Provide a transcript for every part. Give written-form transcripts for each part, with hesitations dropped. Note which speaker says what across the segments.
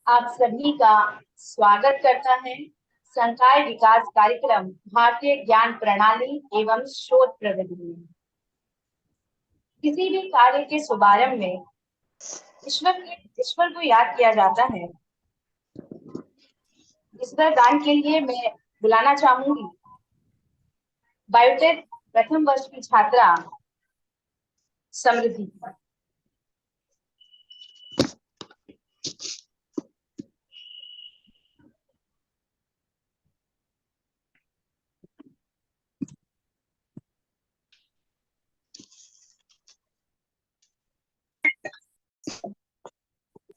Speaker 1: आप सभी का स्वागत करता है संकाय विकास कार्यक्रम भारतीय ज्ञान प्रणाली एवं शोध प्रगति में। किसी भी कार्य के शुभारंभ में ईश्वर को याद किया जाता है। इस दान के लिए मैं बुलाना चाहूंगी बायोटेक प्रथम वर्ष की छात्रा समृद्धि।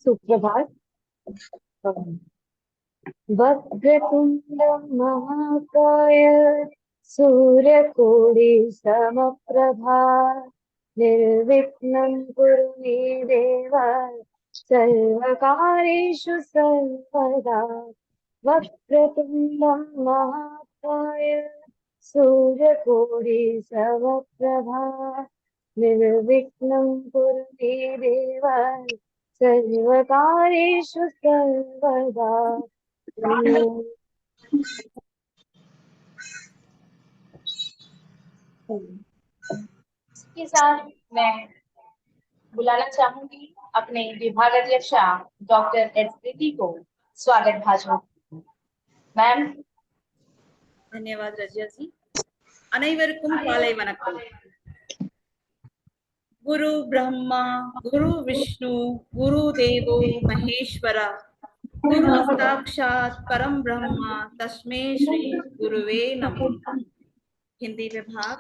Speaker 2: सुप्रभात। वक्रतुण्डं महाकाय सूर्यकोटि समप्रभा निर्विघ्नं कुरु मे देव सर्वकार्येषु सर्वदा। वक्रतुण्डं महाकाय सूर्यकोटि समप्रभा निर्विघ्नं कुरु मे देव सर्वकार्येषु सर्वदा।
Speaker 1: इसके साथ मैं बुलाना चाहूंगी अपने विभागाध्यक्षा डॉक्टर एस प्रीति को स्वागत भाषण। मैम।
Speaker 3: धन्यवाद रजिया जी। अनैवरुक्कुम कालै वनक्कम। गुरु ब्रह्मा गुरु विष्णु गुरु देवो महेश्वरा गुरु साक्षात परम ब्रह्मा तस्मै श्री गुरुवे नमः। हिंदी विभाग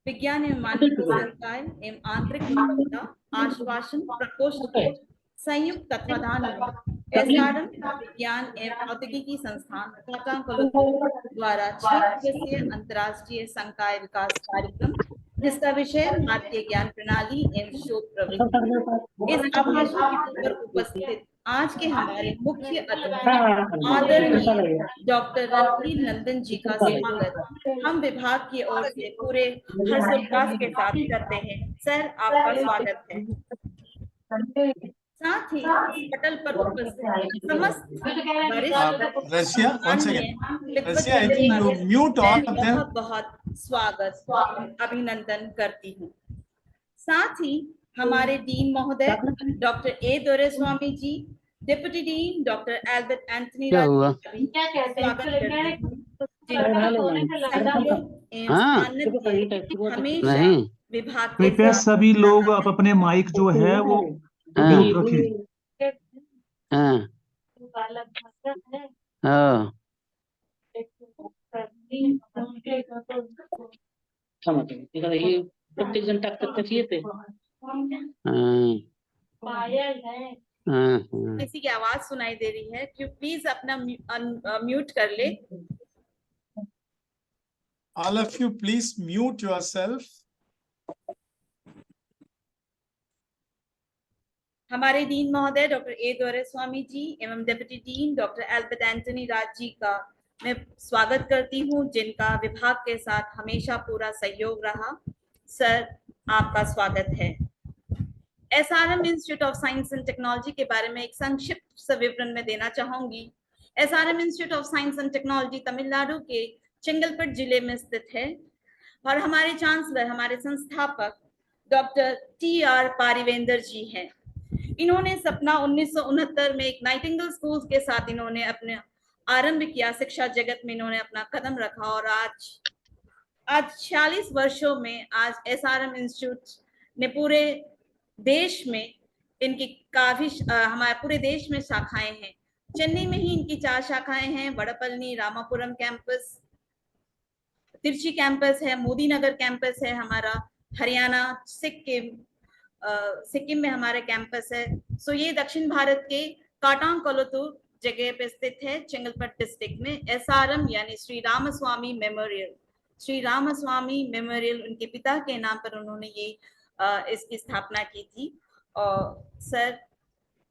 Speaker 3: विज्ञान एवं मानविकी संकाय एवं आंतरिक गुणवत्ता आश्वासन प्रकोष्ठ के संयुक्त तत्वाधान में एसआरएम विज्ञान एवं प्रौद्योगिकी संस्थान द्वारा 6 दिवसीय अंतर्राष्ट्रीय संकाय विकास कार्यक्रम जिसका विषय भारतीय ज्ञान प्रणाली एवं शोध प्रवृत्ति। इस आभाषण पर उपस्थित आज के हमारे मुख्य अतिथि आदरणीय डॉक्टर रणधीर नंदन जी का स्वागत हम विभाग की ओर से पूरे हर्षोल्लास के साथ करते हैं। सर, आपका स्वागत है। साथ ही पटल पर उपस्थित समस्त बहुत बहुत स्वागत अभिनंदन करती हूँ। साथ ही हमारे डीन महोदय doctor A Doraiswamy ji, deputy dean doctor Albert Anthony स्वागत करती हूँ, जिनका हमेशा विभाग
Speaker 4: कृपया सभी लोग अपने माइक जो है वो म्यूट रखें।
Speaker 5: प्रत्येक जण टाकतात येते।
Speaker 3: किसी की आवाज सुनाई दे रही है, क्यों प्लीज अपना म्यूट कर ले।
Speaker 6: All of you please mute yourself.
Speaker 3: हमारे डीन महोदय डॉक्टर ए दोरेस्वामी जी एवं deputy dean doctor Albert Anthony Raj ji का मैं स्वागत करती हूं, जिनका विभाग के साथ हमेशा पूरा सहयोग रहा। सर, आपका स्वागत है। SRM institute of science and technology के बारे में एक संक्षिप्त विवरण में देना चाहूंगी। SRM institute of science and technology Tamil Nadu के चेंगलपट्ट जिले में स्थित है और हमारे चांसलर, हमारे संस्थापक डॉक्टर टी.आर. पारिवेंद्र जी हैं। इन्होंने सपना 1969 में एक नाइटिंगेल स्कूल के साथ इन्होंने अपने आरंभ किया। शिक्षा जगत में इन्होंने अपना कदम रखा और आज 46 वर्षों में आज एसआरएम इंस्टीट्यूट ने पूरे देश में इनकी काफी हमारे पूरे देश में शाखाएं हैं। चेन्नई में ही इनकी 4 शाखाएं हैं, वड़पल्ली, रामापुरम कैंपस, तिरची कैंपस है, मोदी नगर कैंपस है हमारा, हरियाणा, सिक्किम में हमारे कैंपस है। सो ये दक्षिण भारत के काटांग कोलुतुर जगह पे स्थित है, चेंगलपट्ट डिस्ट्रिक्ट में। एसआरएम यानी श्री रामस्वामी मेमोरियल उनके पिता के नाम पर उन्होंने ये इसकी स्थापना की थी। और सर,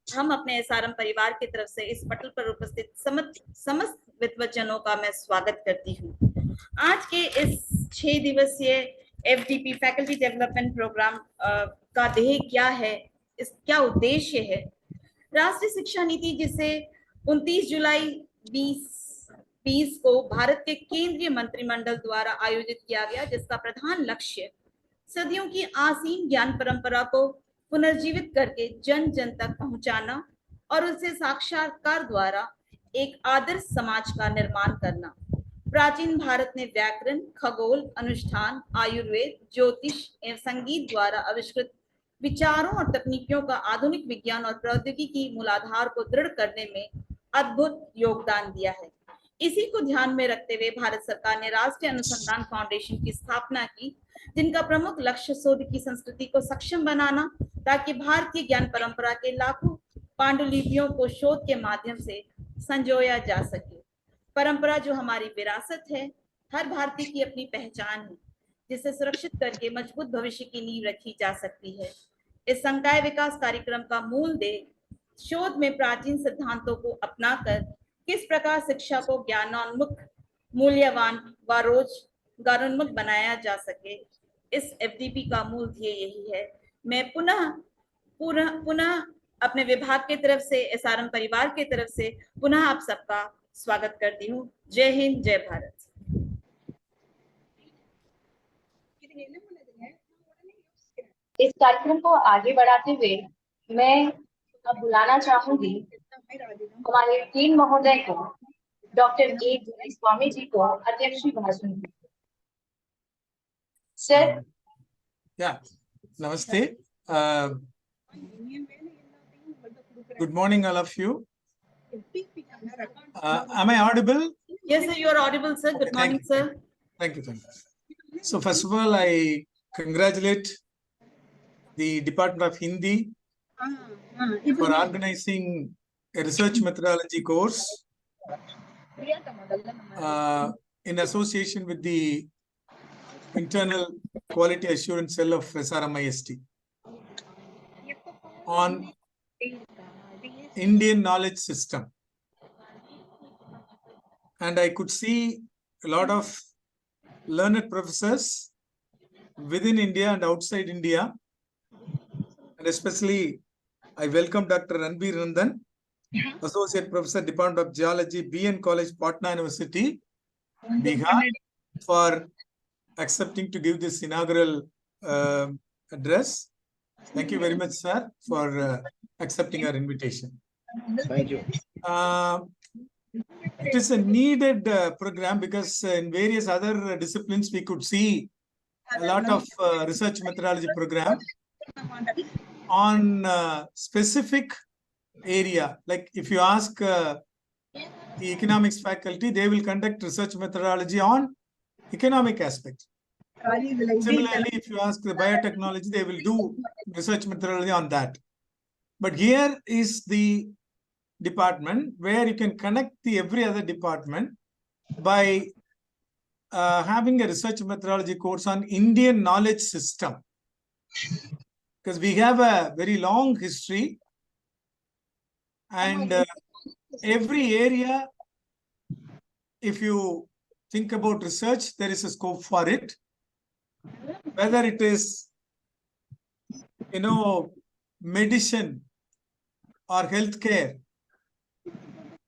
Speaker 3: हम अपने एसआरएम परिवार की तरफ से इस पटल पर उपस्थित समस्त विद्वजनों का मैं स्वागत करती हूँ। आज के इस 6 दिवसीय एफडीपी फैकल्टी डेवलपमेंट प्रोग्राम का ध्येय क्या है, क्या उद्देश्य है, राष्ट्रीय शिक्षा नीति, जिसे 29 जुलाई 2020 को भारत के केंद्रीय मंत्रिमंडल द्वारा आयोजित किया गया, जिसका प्रधान लक्ष्य सदियों की आसीन ज्ञान परंपरा को पुनर्जीवित करके जन जन तक पहुंचाना और उसे साक्षात्कार द्वारा एक आदर्श समाज का निर्माण करना। प्राचीन भारत ने व्याकरण, खगोल, अनुष्ठान, आयुर्वेद, ज्योतिष एवं संगीत द्वारा आविष्कृत विचारों और तकनीकों का आधुनिक विज्ञान और प्रौद्योगिकी मूलाधार को दृढ़ करने में अद्भुत योगदान दिया है। इसी को ध्यान में रखते हुए भारत सरकार ने राष्ट्रीय अनुसंधान फाउंडेशन की स्थापना की, जिनका प्रमुख लक्ष्य शोध की संस्कृति को सक्षम बनाना, ताकि भारतीय ज्ञान परंपरा के लाखों पांडुलिपियों को शोध के माध्यम से संजोया जा सके। परंपरा जो हमारी विरासत है, हर भारतीय की अपनी पहचान है, जिसे सुरक्षित करके मजबूत भविष्य की नींव रखी जा सकती है। इस संकाय विकास कार्यक्रम का मूल ध्येय शोध में प्राचीन सिद्धांतों को अपनाकर किस प्रकार शिक्षा को ज्ञानोन्मुख, मूल्यवान व रोजगारोन्मुख बनाया जा सके, इस एफडीपी का मूल ध्येय यही है। मैं पुनः अपने विभाग की तरफ से, एसआरएम परिवार की तरफ से पुनः आप सबका स्वागत करती हूँ। जय हिंद, जय भारत।
Speaker 1: इस कार्यक्रम को आगे बढ़ाते हुए मैं अब बुलाना चाहूंगी हमारे तीन महोदय को, डॉक्टर ए स्वामी जी को अध्यक्षीय भाषण की। Sir.
Speaker 6: Namaste. Good morning, all of you. Am I audible?
Speaker 3: Yes, sir, you are audible, sir. Good morning, sir.
Speaker 6: Thank you. So first of all, I congratulate the Department of Hindi for organizing a research methodology course in association with the internal quality assurance cell of SRMIST on Indian knowledge system. And I could see a lot of learned professors within India and outside India. And especially, I welcome Dr. Ranbir Nandan, Associate Professor, Department of Geology, BN College, Patna University, Bihar, for accepting to give this inaugural address. Thank you very much, sir, for accepting our invitation.
Speaker 5: Thank you.
Speaker 6: It is a needed program because in various other disciplines, we could see a lot of research methodology program on specific area. Like if you ask the economics faculty, they will conduct research methodology on economic aspect. Similarly, if you ask the biotechnology, they will do research methodology on that. But here is the department where you can connect the every other department by having a research methodology course on Indian knowledge system. Because we have a very long history and every area, if you think about research, there is a scope for it. Whether it is, medicine or healthcare,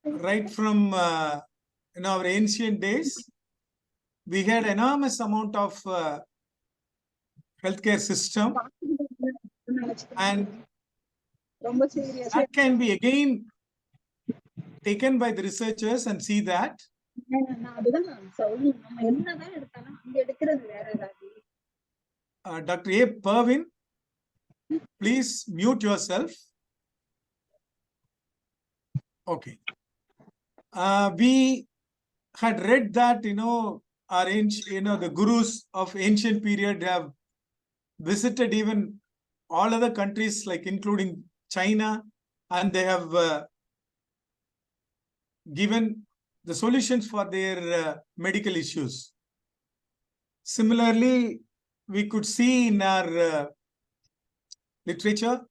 Speaker 6: right from our ancient days, we had enormous amount of healthcare system, and that can be again taken by the researchers and see that. Dr. A. Pervin, please mute yourself. Okay. We had read that, our ancient, the gurus of ancient period have visited even all other countries, like including China, and they have given the solutions for their medical issues. Similarly, we could see in our literature,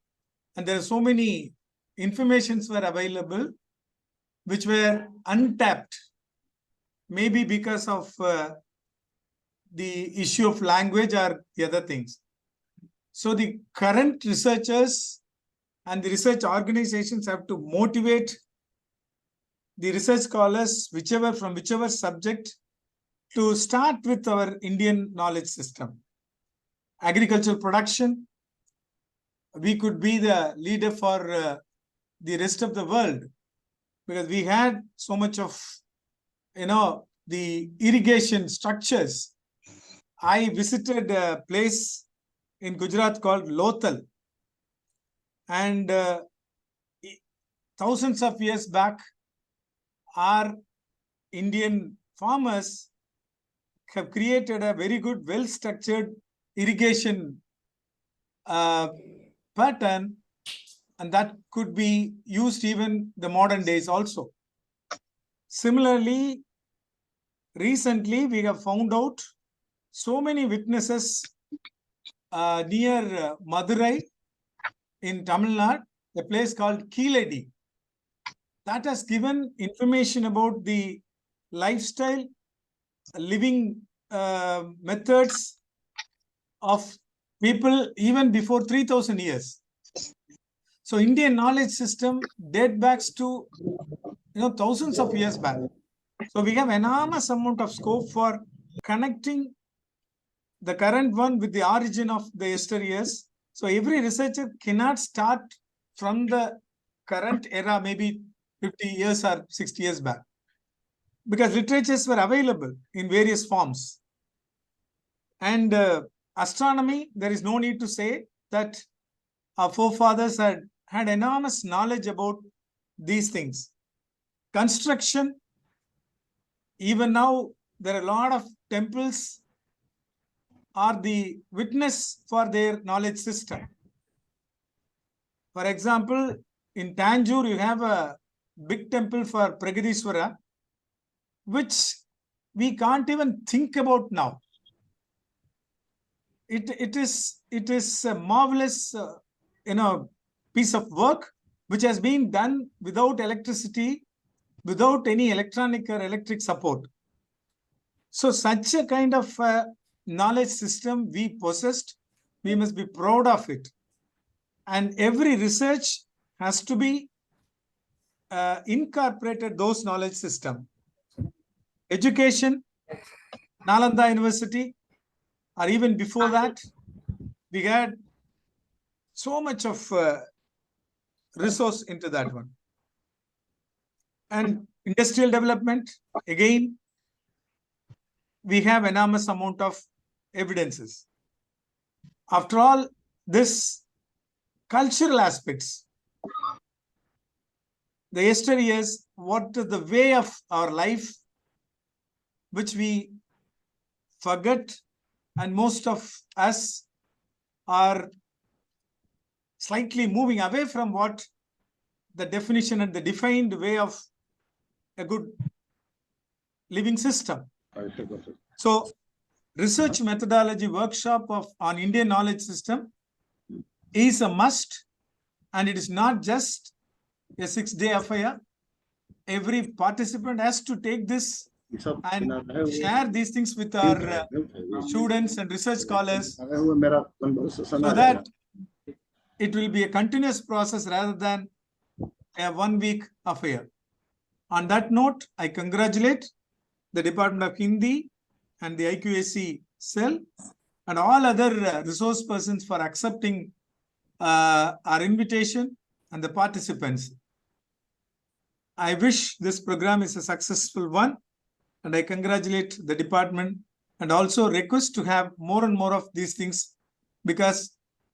Speaker 6: and there are so many informations were available which were untapped, maybe because of the issue of language or the other things. So the current researchers and the research organizations have to motivate the research scholars, from whichever subject, to start with our Indian knowledge system. Agricultural production, we could be the leader for the rest of the world, because we had so much of, the irrigation structures. I visited a place in Gujarat called Lothal, and thousands of years back, our Indian farmers have created a very good, well-structured irrigation pattern, and that could be used even the modern days also. Similarly, recently we have found out so many witnesses near Madurai in Tamil Nadu, a place called Keeladi, that has given information about the lifestyle, living methods of people even before 3,000 years. So Indian knowledge system dates back to thousands of years back. So we have enormous amount of scope for connecting the current one with the origin of the yesteryears. So every researcher cannot start from the current era, maybe 50 years or 60 years back, because literatures were available in various forms. And astronomy, there is no need to say that our forefathers had enormous knowledge about these things. Construction, even now there are a lot of temples are the witness for their knowledge system. For example, in Tanjore, you have a big temple for Pragadiswara, which we can't even think about now. It is a marvelous piece of work which has been done without electricity, without any electronic or electric support. So such a kind of knowledge system we possessed, we must be proud of it. And every research has to be incorporated those knowledge system. Education, Nalanda University, or even before that, we had so much of resource into that one. And industrial development, again, we have enormous amount of evidences. After all, this cultural aspects, the yesteryears, what is the way of our life which we forget, and most of us are slightly moving away from what the definition and the defined way of a good living system. So research methodology workshop on Indian knowledge system is a must, and it is not just a 6-day affair. Every participant has to take this and share these things with our students and research scholars, so that it will be a continuous process rather than a 1-week affair. On that note, I congratulate the Department of Hindi and the IQAC cell and all other resource persons for accepting our invitation and the participants. I wish this program is a successful one, and I congratulate the department, and also request to have more and more of these things, because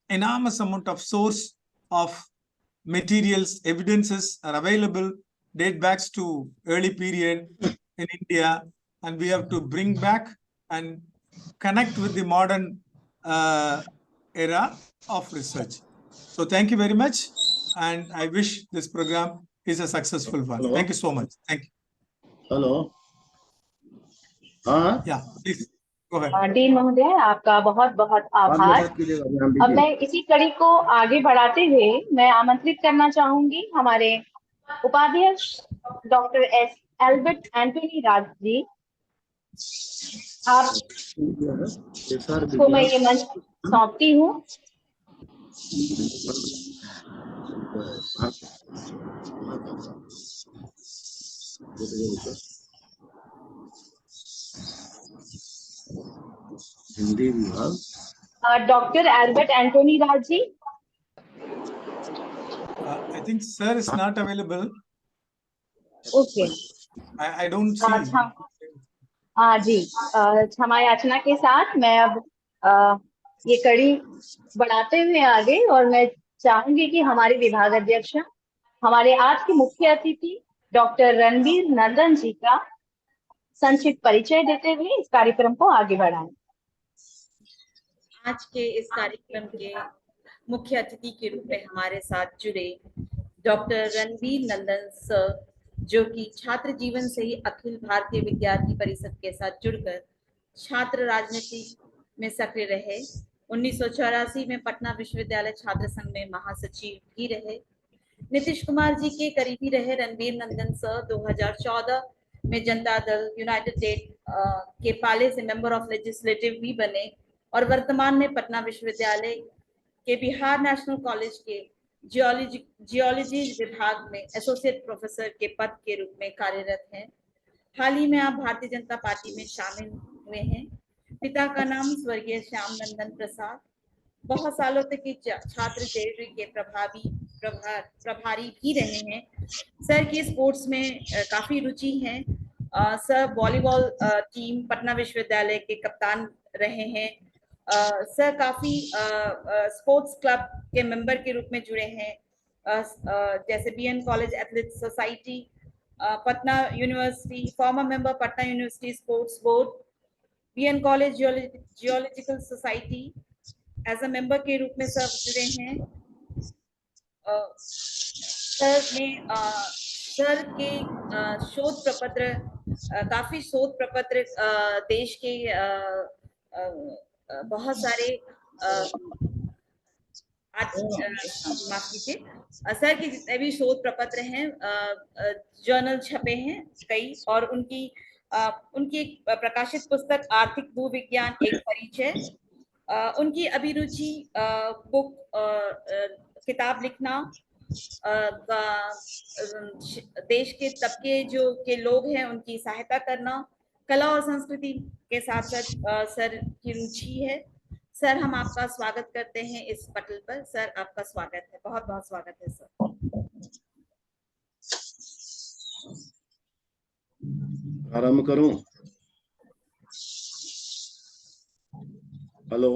Speaker 6: enormous amount of source of materials, evidences are available, date back to early period in India, and we have to bring back and connect with the modern era of research. So thank you very much, and I wish this program is a successful one.
Speaker 7: Hello.
Speaker 6: Thank you so much. Thank you.
Speaker 7: Hello. हाँ
Speaker 6: Yeah, please go ahead.
Speaker 1: Dean महोदय, आपका बहुत बहुत आभार। अब मैं इसी कड़ी को आगे बढ़ाते हुए मैं आमंत्रित करना चाहूंगी हमारे उपाध्यक्ष doctor Albert Antony Raj ji. आपको मैं ये मंच सौंपती हूँ।
Speaker 7: हिंदी विभाग
Speaker 1: doctor Albert Antony Raj ji.
Speaker 6: I think sir is not available.
Speaker 1: Okay.
Speaker 6: I don't see.
Speaker 1: अच्छा, हाँ जी, क्षमा याचना के साथ मैं अब ये कड़ी बढ़ाते हुए आगे, और मैं चाहूंगी कि हमारे विभाग अध्यक्ष, हमारे आज के मुख्य अतिथि डॉक्टर रणबीर नंदन जी का संक्षिप्त परिचय देते हुए इस कार्यक्रम को आगे बढ़ाएं।
Speaker 3: आज के इस कार्यक्रम के मुख्य अतिथि के रूप में हमारे साथ जुड़े डॉक्टर रणबीर नंदन सर, जो कि छात्र जीवन से ही अखिल भारतीय विद्यार्थी परिषद के साथ जुड़कर छात्र राजनीति में सक्रिय रहे। 1984 में पटना विश्वविद्यालय छात्र संघ में महासचिव भी रहे। नीतीश कुमार जी के करीबी रहे रणबीर नंदन सर 2014 में जनता दल यूनाइटेड के पाले से मेंबर ऑफ लेजिस्लेटिव भी बने, और वर्तमान में पटना विश्वविद्यालय के बिहार नेशनल कॉलेज के जियोलॉजी विभाग में एसोसिएट प्रोफेसर के पद के रूप में कार्यरत हैं। हाल ही में आप भारतीय जनता पार्टी में शामिल हुए हैं। पिता का नाम स्वर्गीय श्याम नंदन प्रसाद। बहुत सालों तक छात्र सेक्रेटरी के प्रभारी भी रहे हैं। सर की स्पोर्ट्स में काफी रुचि है। सर वॉलीबॉल टीम पटना विश्वविद्यालय के कप्तान रहे हैं। सर काफी स्पोर्ट्स क्लब के मेंबर के रूप में जुड़े हैं, जैसे BN college athletic society, Patna university, former member Patna university sports board, BN college geological society as a member के रूप में सर जुड़े हैं। सर के शोध प्रपत्र, काफी शोध प्रपत्र देश के बहुत सारे माफ कीजिए, सर के जितने भी शोध प्रपत्र हैं, जर्नल छपे हैं कई, और उनकी एक प्रकाशित पुस्तक आर्थिक भूविज्ञान एक परिचय, उनकी अभिरुचि बुक किताब लिखना, देश के तबके के लोग हैं उनकी सहायता करना, कला और संस्कृति के साथ साथ सर की रुचि है। सर, हम आपका स्वागत करते हैं इस पटल पर। सर, आपका स्वागत है, बहुत बहुत स्वागत है सर।
Speaker 7: आरंभ करूं? हेलो।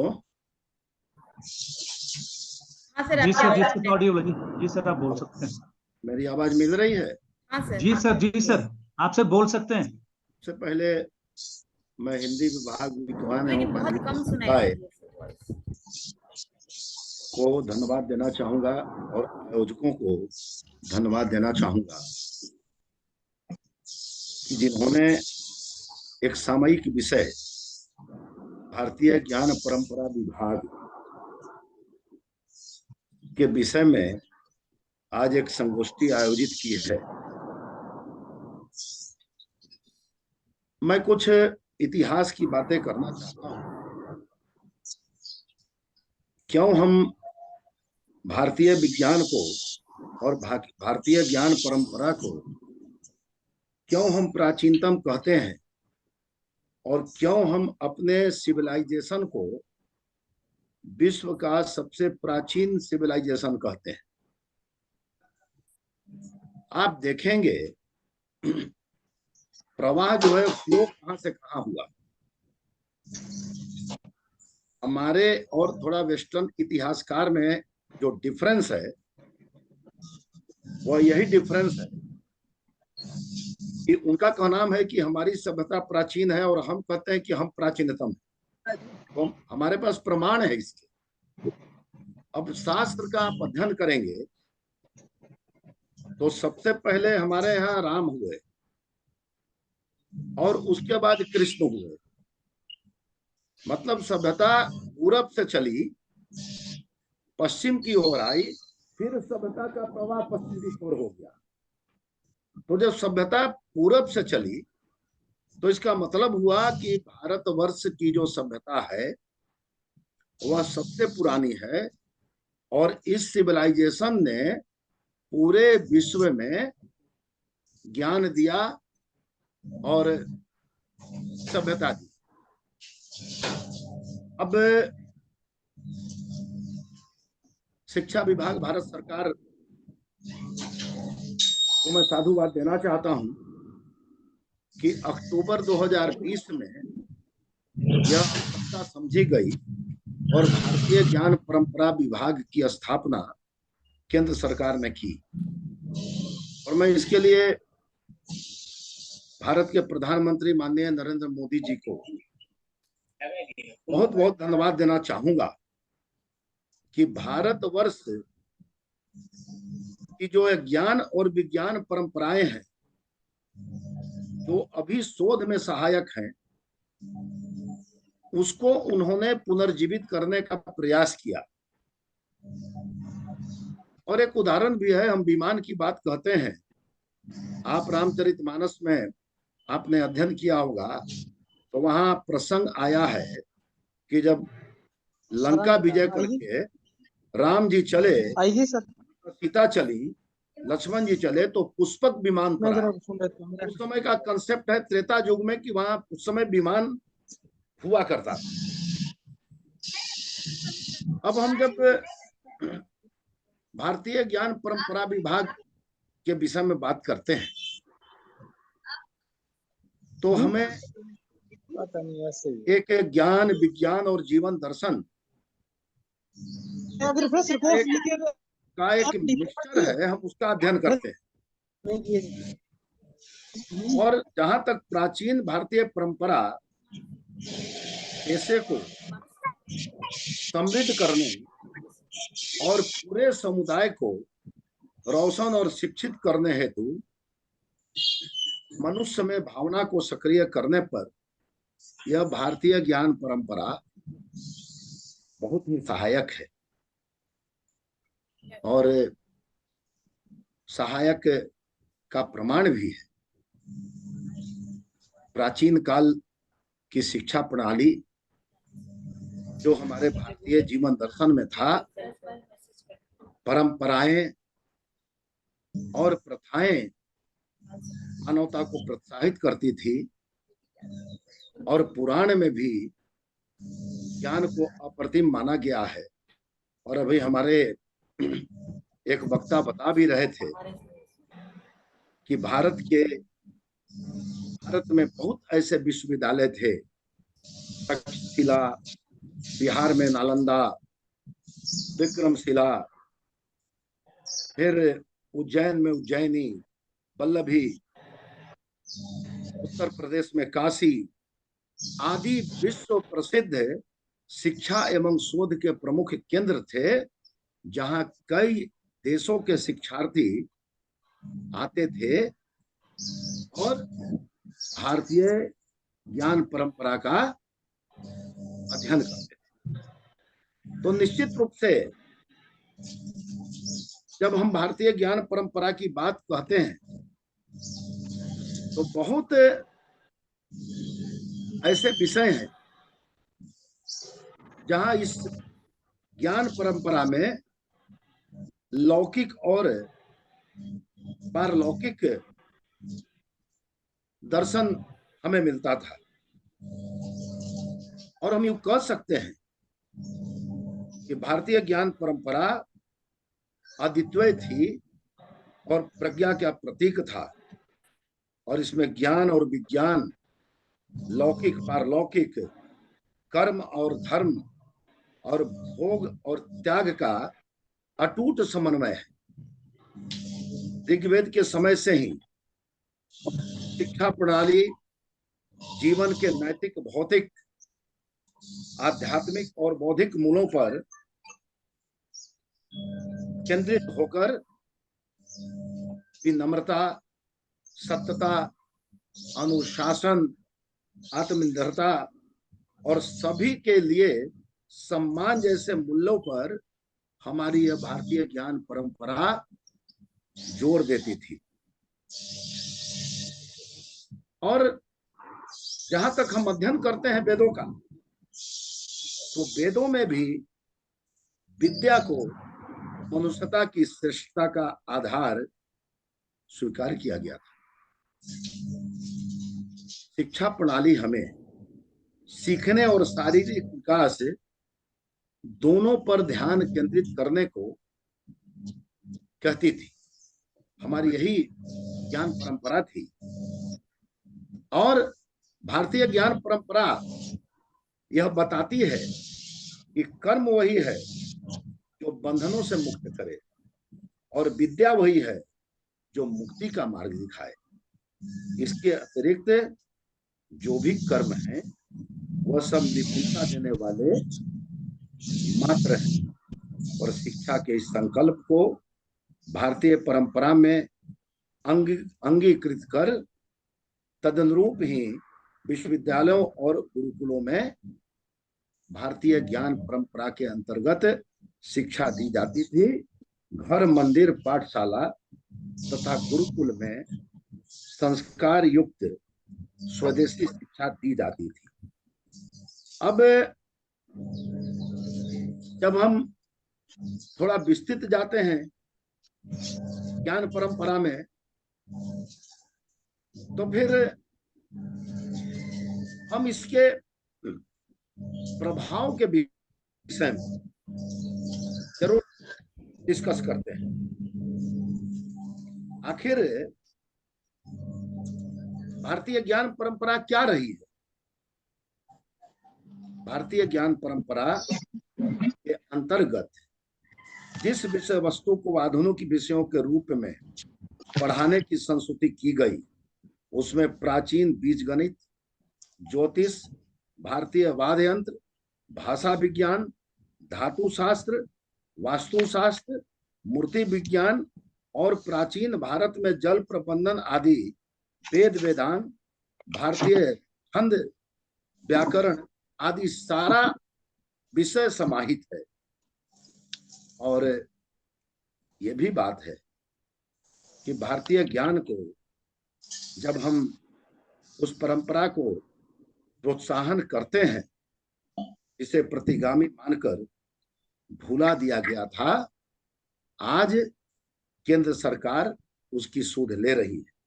Speaker 3: हाँ सर,
Speaker 4: जी सर, ऑडियो लगी। जी सर, आप बोल सकते हैं।
Speaker 7: मेरी आवाज मिल रही है?
Speaker 3: हाँ सर।
Speaker 4: जी सर, आपसे बोल सकते हैं।
Speaker 7: सबसे पहले मैं हिंदी विभाग विद्वान
Speaker 3: बहुत कम सुनाई
Speaker 7: को धन्यवाद देना चाहूंगा और आयोजकों को धन्यवाद देना चाहूंगा कि जिन्होंने एक सामयिक विषय भारतीय ज्ञान परंपरा विभाग के विषय में आज एक संगोष्ठी आयोजित की है। मैं कुछ इतिहास की बातें करना चाहता हूं। क्यों हम भारतीय विज्ञान को और भारतीय ज्ञान परंपरा को क्यों हम प्राचीनतम कहते हैं, और क्यों हम अपने सिविलाइजेशन को विश्व का सबसे प्राचीन सिविलाइजेशन कहते हैं। आप देखेंगे प्रवाह जो है, फ्लो कहां से कहां हुआ। हमारे और थोड़ा वेस्टर्न इतिहासकार में जो डिफरेंस है वह यही डिफरेंस है कि उनका कहना है कि हमारी सभ्यता प्राचीन है और हम कहते हैं कि हम प्राचीनतम हैं। तो हमारे पास प्रमाण है इसके। अब शास्त्र का आप अध्ययन करेंगे तो सबसे पहले हमारे यहाँ राम हुए और उसके बाद कृष्ण हुए। मतलब सभ्यता पूरब से चली, पश्चिम की ओर आई, फिर सभ्यता का प्रवाह पश्चिम की ओर हो गया। तो जब सभ्यता पूरब से चली तो इसका मतलब हुआ कि भारतवर्ष की जो सभ्यता है वह सबसे पुरानी है, और इस सिविलाइजेशन ने पूरे विश्व में ज्ञान दिया और सभ्यता दी। अब शिक्षा विभाग भारत सरकार को मैं साधुवाद देना चाहता हूं कि अक्टूबर 2020 में यह आवश्यकता समझी गई और भारतीय ज्ञान परंपरा विभाग की स्थापना केंद्र सरकार ने की। और मैं इसके लिए भारत के प्रधानमंत्री माननीय नरेंद्र मोदी जी को बहुत बहुत धन्यवाद देना चाहूंगा कि भारतवर्ष की जो ज्ञान और विज्ञान परंपराएं हैं जो अभी शोध में सहायक हैं, उसको उन्होंने पुनर्जीवित करने का प्रयास किया। और एक उदाहरण भी है, हम विमान की बात कहते हैं, आप रामचरितमानस में आपने अध्ययन किया होगा तो वहां प्रसंग आया है कि जब लंका विजय करके राम जी चले, सीता चली, लक्ष्मण जी चले, तो पुष्पक विमान पड़ा। उस समय का कंसेप्ट है त्रेता युग में कि वहां उस समय विमान हुआ करता था। अब हम जब भारतीय ज्ञान परंपरा विभाग के विषय में बात करते हैं तो हमें एक ज्ञान, विज्ञान और जीवन दर्शन का एक मिक्सचर है, हम उसका अध्ययन करते हैं। और जहां तक प्राचीन भारतीय परंपरा पेशे को समृद्ध करने और पूरे समुदाय को रोशन और शिक्षित करने हेतु मनुष्य में भावना को सक्रिय करने पर यह भारतीय ज्ञान परंपरा बहुत ही सहायक है। और सहायक का प्रमाण भी है। प्राचीन काल की शिक्षा प्रणाली जो हमारे भारतीय जीवन दर्शन में था, परंपराएं और प्रथाएं मानवता को प्रोत्साहित करती थी और पुराण में भी ज्ञान को अप्रतिम माना गया है। और अभी हमारे एक वक्ता बता भी रहे थे कि भारत में बहुत ऐसे विश्वविद्यालय थे, तक्षशिला, बिहार में नालंदा, विक्रमशिला, फिर उज्जैन में उज्जैनी, वल्लभी, उत्तर प्रदेश में काशी आदि विश्व प्रसिद्ध शिक्षा एवं शोध के प्रमुख केंद्र थे, जहां कई देशों के शिक्षार्थी आते थे और भारतीय ज्ञान परंपरा का अध्ययन करते थे। तो निश्चित रूप से जब हम भारतीय ज्ञान परंपरा की बात कहते हैं तो बहुत ऐसे विषय हैं जहां इस ज्ञान परंपरा में लौकिक और पारलौकिक दर्शन हमें मिलता था। और हम यूं कह सकते हैं कि भारतीय ज्ञान परंपरा अद्वितीय थी और प्रज्ञा का प्रतीक था। और इसमें ज्ञान और विज्ञान, लौकिक पारलौकिक, कर्म और धर्म और भोग और त्याग का अटूट समन्वय है। ऋग्वेद के समय से ही शिक्षा प्रणाली जीवन के नैतिक, भौतिक, आध्यात्मिक और बौद्धिक मूलों पर केंद्रित होकर विनम्रता, सत्यता, अनुशासन, आत्मनिर्भरता और सभी के लिए सम्मान जैसे मूल्यों पर हमारी यह भारतीय ज्ञान परंपरा जोर देती थी। और जहां तक हम अध्ययन करते हैं वेदों का, तो वेदों में भी विद्या को मनुष्यता की श्रेष्ठता का आधार स्वीकार किया गया था। शिक्षा प्रणाली हमें सीखने और शारीरिक विकास दोनों पर ध्यान केंद्रित करने को कहती थी। हमारी यही ज्ञान परंपरा थी और भारतीय ज्ञान परंपरा यह बताती है कि कर्म वही है जो बंधनों से मुक्त करे और विद्या वही है जो मुक्ति का मार्ग दिखाए। इसके अतिरिक्त जो भी कर्म है वह सब निपुणता देने वाले मात्र है और शिक्षा के इस संकल्प को भारतीय परंपरा में अंगीकृत कर तदनुरूप ही विश्वविद्यालयों और गुरुकुलों में भारतीय ज्ञान परंपरा के अंतर्गत शिक्षा दी जाती थी। घर, मंदिर, पाठशाला तथा गुरुकुल में संस्कार युक्त स्वदेशी शिक्षा दी जाती थी। अब जब हम थोड़ा विस्तृत जाते हैं ज्ञान परंपरा में, तो फिर हम इसके प्रभाव के विषय में जरूर डिस्कस करते हैं। आखिर भारतीय ज्ञान परंपरा क्या रही है? भारतीय ज्ञान परंपरा के अंतर्गत जिस विषय वस्तु को आधुनिक विषयों के रूप में पढ़ाने की संस्तुति की गई उसमें प्राचीन बीज गणित, ज्योतिष, भारतीय वाद्य यंत्र, भाषा विज्ञान, धातु शास्त्र, वास्तुशास्त्र, मूर्ति विज्ञान और प्राचीन भारत में जल प्रबंधन आदि वेद वेदांत, भारतीय छंद, व्याकरण आदि सारा विषय समाहित है। और ये भी बात है कि भारतीय ज्ञान को जब हम उस परंपरा को प्रोत्साहन करते हैं, इसे प्रतिगामी मानकर भूला दिया गया था, आज केंद्र सरकार उसकी सूध ले रही है।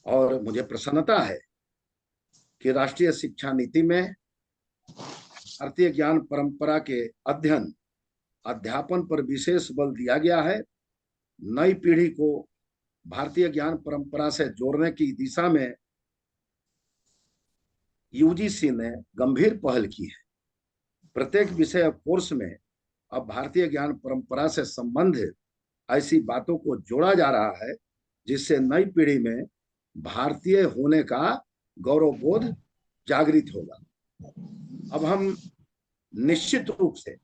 Speaker 7: और मुझे प्रसन्नता है कि राष्ट्रीय शिक्षा नीति में भारतीय ज्ञान परंपरा के अध्ययन अध्यापन पर विशेष बल दिया गया है। नई पीढ़ी को भारतीय ज्ञान परंपरा से जोड़ने की दिशा में यूजीसी ने गंभीर पहल की है। प्रत्येक विषय कोर्स में अब भारतीय ज्ञान परंपरा से संबंधित ऐसी बातों को जोड़ा जा रहा है जिससे नई पीढ़ी में भारतीय होने का गौरवबोध जागृत होगा। अब हम निश्चित रूप से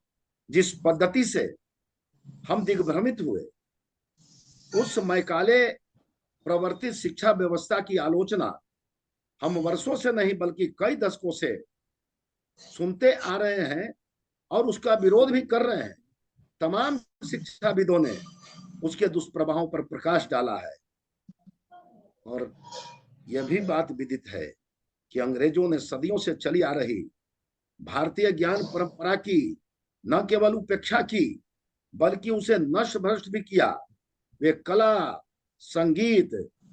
Speaker 7: जिस पद्धति से हम दिग्भ्रमित हुए, उस मैकाले प्रवर्तित शिक्षा व्यवस्था की आलोचना हम वर्षों से नहीं बल्कि कई दशकों से सुनते आ रहे हैं और उसका विरोध भी कर रहे हैं। तमाम शिक्षाविदों ने उसके दुष्प्रभावों पर प्रकाश डाला है। और यह भी बात विदित है कि अंग्रेजों ने सदियों से चली आ रही भारतीय ज्ञान परंपरा की न केवल उपेक्षा की बल्कि उसे नष्ट भ्रष्ट भी किया। वे कला, संगीत,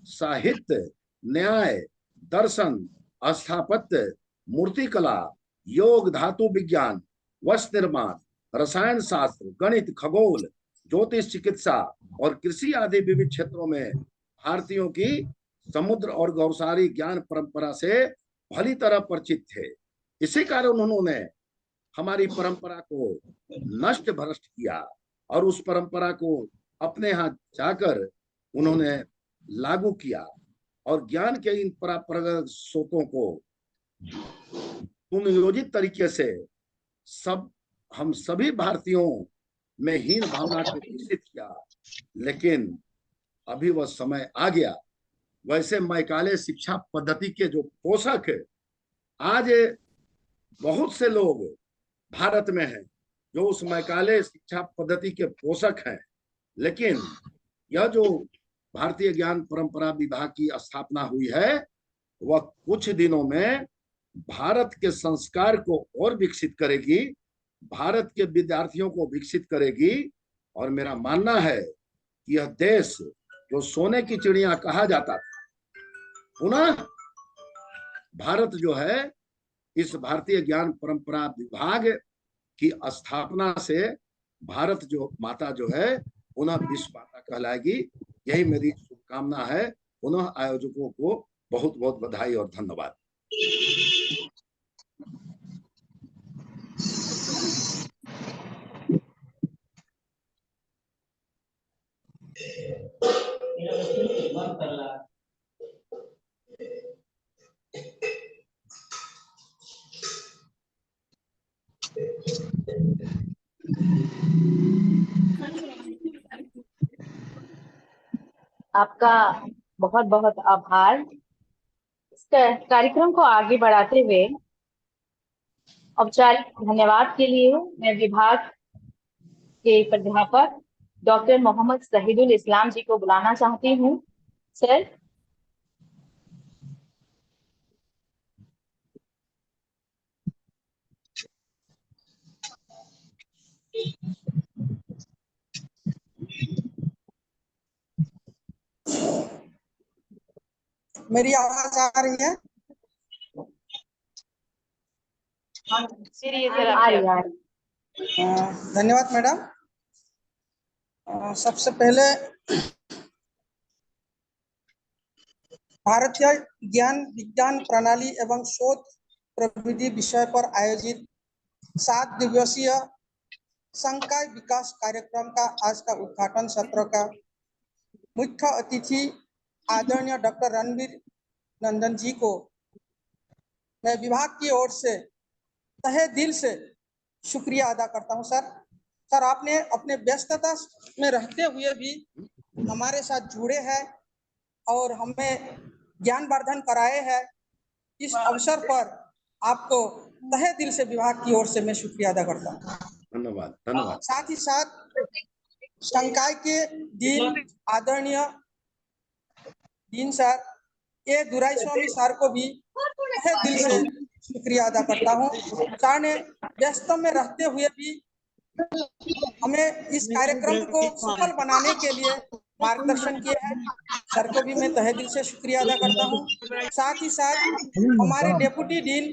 Speaker 7: साहित्य, न्याय, दर्शन, स्थापत्य, मूर्तिकला, योग, धातु विज्ञान, वस्त्र निर्माण, रसायन शास्त्र, गणित, खगोल, ज्योतिष, चिकित्सा और कृषि आदि विविध क्षेत्रों में भारतीयों की समुद्र और गौरवशाली ज्ञान परंपरा से भली तरह परिचित थे। इसी कारण उन्होंने हमारी परंपरा को नष्ट भ्रष्ट किया और उस परंपरा को अपने यहाँ जाकर उन्होंने लागू किया और ज्ञान के इन परंपरागत स्रोतों को सुनियोजित तरीके से हम सभी भारतीयों में हीन भावना को विकसित किया। लेकिन अभी वह समय आ गया। वैसे मैकाले शिक्षा पद्धति के जो पोषक आज बहुत से लोग भारत में हैं जो उस मैकाले शिक्षा पद्धति के पोषक हैं, लेकिन यह जो भारतीय ज्ञान परंपरा विभाग की स्थापना हुई है वह कुछ दिनों में भारत के संस्कार को और विकसित करेगी, भारत के विद्यार्थियों को विकसित करेगी और मेरा मानना है कि यह देश जो सोने की चिड़िया कहा जाता था, पुनः भारत जो है इस भारतीय ज्ञान परंपरा विभाग की स्थापना से भारत जो माता जो है पुनः विश्व माता कहलाएगी। यही मेरी शुभकामना है। पुनः आयोजकों को बहुत बहुत बधाई और धन्यवाद।
Speaker 1: आपका बहुत बहुत आभार। इस कार्यक्रम को आगे बढ़ाते हुए औपचारिक धन्यवाद के लिए मैं विभाग के प्राध्यापक डॉक्टर मोहम्मद शहीदुल इस्लाम जी को बुलाना चाहती हूँ। सर।
Speaker 8: मेरी आवाज आ रही है? धन्यवाद मैडम। सबसे पहले भारतीय ज्ञान विज्ञान प्रणाली एवं शोध प्रविधि विषय पर आयोजित 7 दिवसीय संकाय विकास कार्यक्रम का आज का उद्घाटन सत्र का मुख्य अतिथि आदरणीय डॉक्टर रणवीर नंदन जी को मैं विभाग की ओर से तहे दिल से शुक्रिया अदा करता हूं। सर आपने अपने व्यस्तता में रहते हुए भी हमारे साथ जुड़े हैं और हमें ज्ञानवर्धन कराए हैं। इस अवसर पर आपको तहे दिल से विभाग की ओर से मैं शुक्रिया अदा करता हूँ।
Speaker 7: धन्यवाद धन्यवाद।
Speaker 8: साथ ही साथ संकाय के डीन आदरणीय डीन सर ए दुराईस्वामी सर को भी तहे दिल से शुक्रिया अदा करता हूँ। सर ने व्यस्त में रहते हुए भी हमें इस कार्यक्रम को सफल बनाने के लिए मार्गदर्शन किया है। सर को भी मैं तहे दिल से शुक्रिया अदा करता हूँ। साथ ही साथ हमारे deputy dean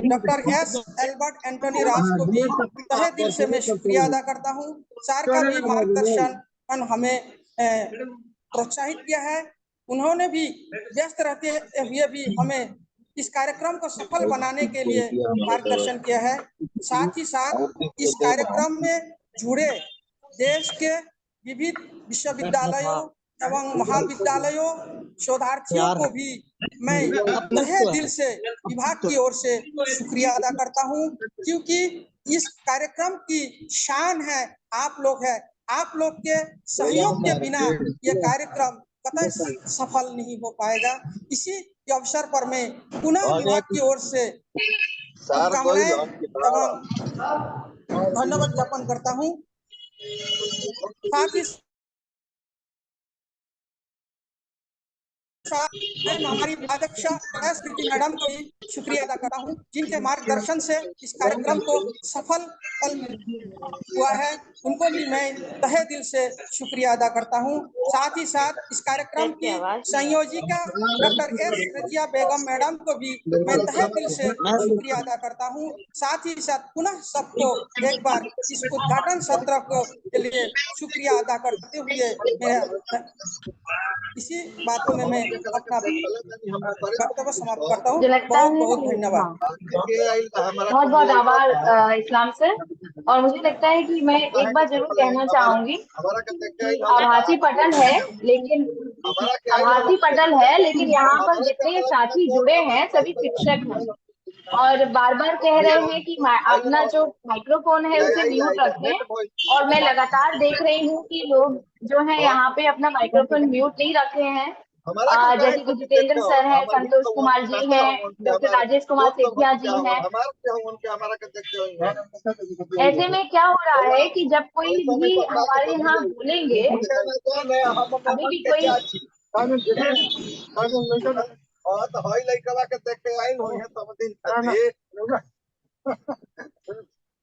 Speaker 8: doctor S Albert Antony Raj को भी तहे दिल से मैं शुक्रिया अदा करता हूँ। सर का भी मार्गदर्शन हमें प्रोत्साहित किया है। उन्होंने भी व्यस्त रहते हुए भी हमें इस कार्यक्रम को सफल बनाने के लिए मार्गदर्शन किया है। साथ ही साथ इस कार्यक्रम में जुड़े देश के विविध विश्वविद्यालयों एवं महाविद्यालयों शोधार्थियों को भी मैं तहे दिल से विभाग की ओर से शुक्रिया अदा करता हूं, क्योंकि इस कार्यक्रम की शान है आप लोग है। आप लोग के सहयोग के बिना यह कार्यक्रम कतई सफल नहीं हो पाएगा। इसी अवसर पर मैं पुनः विभाग की ओर से शुभकामनाएं एवं धन्यवाद ज्ञापन करता हूं। साथ ही हमारी अध्यक्ष एस प्रीति मैडम को भी शुक्रिया अदा करता हूं, जिनके मार्गदर्शन से इस कार्यक्रम को सफल हुआ है। उनको भी मैं तहे दिल से शुक्रिया अदा करता हूं। साथ ही साथ इस कार्यक्रम की संयोजिका डॉक्टर एस रजिया बेगम मैडम को भी मैं तहे दिल से शुक्रिया अदा करता हूं। साथ ही साथ पुनः सबको एक बार इस उद्घाटन सत्र के लिए शुक्रिया अदा करते हुए मेरा इसी बातों में मैं अपना वक्तव्य समाप्त करता हूँ। बहुत बहुत धन्यवाद।
Speaker 1: बहुत बहुत आभार इस्लाम सर। और मुझे लगता है कि मैं एक बार जरूर कहना चाहूंगी कि आभासी पटल है, लेकिन यहाँ पर जितने साथी जुड़े हैं सभी शिक्षक हैं और बार बार कह रहे हैं कि अपना जो माइक्रोफोन है उसे म्यूट रखें। और मैं लगातार देख रही हूँ कि लोग जो है यहाँ पे अपना माइक्रोफोन म्यूट नहीं रखे हैं। जैसे कि जितेंद्र सर है, संतोष कुमार जी हैं, डॉक्टर राजेश कुमार सेठिया जी हैं। ऐसे में क्या हो रहा है कि जब कोई भी हमारे यहाँ बोलेंगे, अभी भी कोई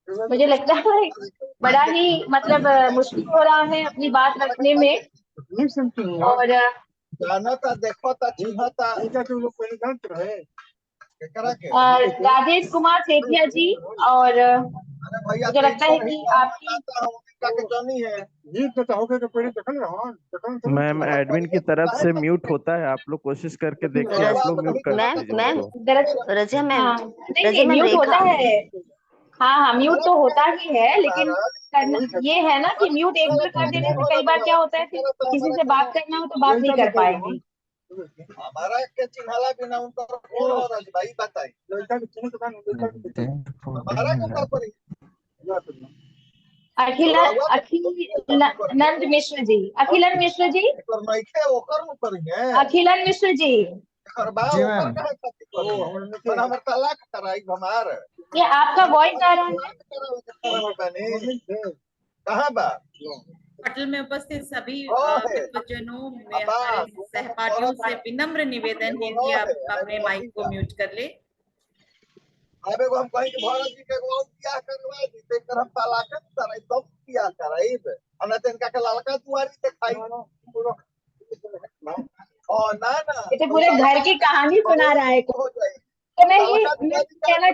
Speaker 1: मुझे लगता है बड़ा ही मतलब मुश्किल हो रहा है अपनी बात रखने में। और राजेश कुमार सेठिया जी, और मुझे लगता है कि आपकी
Speaker 9: मैम एडमिन की तरफ से म्यूट होता है, आप लोग कोशिश करके देखिए, आप लोग म्यूट कर
Speaker 2: मैम
Speaker 9: दीजिए
Speaker 2: मैम
Speaker 9: उनको।
Speaker 2: रजिया मैम,
Speaker 1: हाँ नहीं
Speaker 2: रजिया
Speaker 1: नहीं,
Speaker 2: मैम
Speaker 1: म्यूट होता
Speaker 2: रेखा।
Speaker 1: है। हाँ हाँ, म्यूट तो होता ही है, लेकिन करना ये है ना कि म्यूट एक बार कर देने से कई बार क्या होता है, फिर किसी से बात करना हो तो बात नहीं कर पाएंगे।
Speaker 10: हमारा के चिन्हाला बिना उनका कौन हो रहा भाई बताई हमारा के कर पड़ी
Speaker 1: अखिलानंद मिश्र जी, अखिलन मिश्र जी,
Speaker 10: पर मैके ओकर में करेंगे
Speaker 1: अखिलन मिश्र जी,
Speaker 10: करबा ओकर का पर हमर तलाक कराई हमार
Speaker 1: ये आपका वॉइस आ रहा है।
Speaker 10: कहां बा
Speaker 3: पटल में उपस्थित सभी विद्वजनों में हमारे सहपाठियों से विनम्र निवेदन है कि आप अपने माइक को म्यूट कर ले।
Speaker 10: अब एगो हम कहीं के भरत जी के एगो क्या करवा दी तेकर हम तलाक कराई तब क्या कराई हमरा तनका के ललका दुआरी दिखाई ओ ना ना
Speaker 1: ये तो पूरे घर की कहानी सुना रहा है। तो मैं ये कहना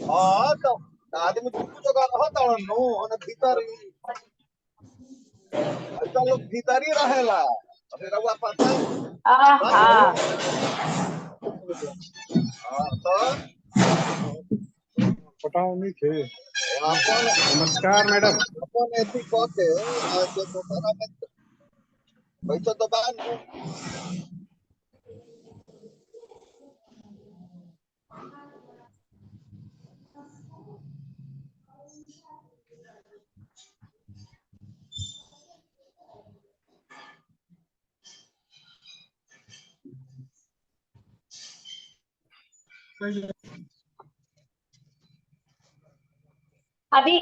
Speaker 10: हां तो आदमी कुछ जगह रहता नो और भीतर अच्छा लोग भीतर ही रहेला अबे रहुआ पता
Speaker 1: आहा,
Speaker 10: हां तो पटाओ नहीं थे नमस्कार मैडम अपन ऐसी बात है आज दोबारा में पैसा तो बान
Speaker 1: अभी